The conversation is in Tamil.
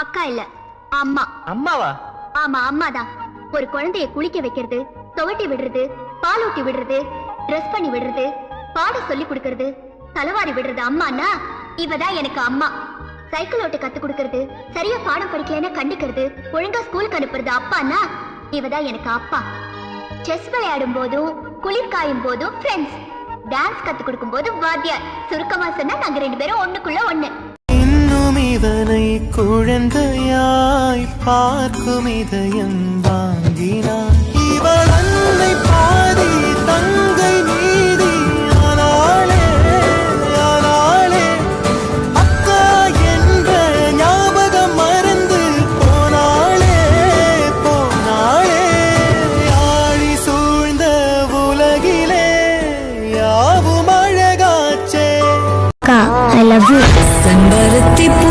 அக்கா இல்ல, அம்மா. அம்மாவா? ஆமா, அம்மாதான். ஒரு குழந்தைய குளிக்க வைக்கிறது, துவட்டி விடுறது, பால் ஊட்டி விடுறது, ட்ரெஸ் பண்ணி விடுறது, பாட சொல்லி கொடுக்கறது, தலைவாரி விடுறது அம்மானா இவதான் எனக்கு அம்மா. சைக்கிள் ஓட்ட கத்து கொடுக்கறது, சரியா பாடம் படிக்கலன்னா கண்டிக்கிறது, ஒழுங்கா ஸ்கூலுக்கு அனுப்புறது அப்பானா இவதான் எனக்கு அப்பா. செஸ் விளையாடும் போதும் குளிர் காயும் போதும் ஃப்ரெண்ட்ஸ், டான்ஸ் கத்து கொடுக்கும் போது வாத்தியார். சுருக்கமா சொன்னா நாங்க 2 பேரும் ஒண்ணுக்குள்ள ஒண்ணு. இன்னும் இதனை குழந்தையாய் பார்க்கும் இதயம் வாங்கினான். இவள் அன்னை பாதி தங்கை நீதி ஆனாளே ஆனாளே. அக்கா என்ற ஞாபகம் மறந்து போனாளே போனாளே. ஆழி சூழ்ந்த உலகிலே யாவும் அழகாச்சே. I love you. செம்பருத்தி பூ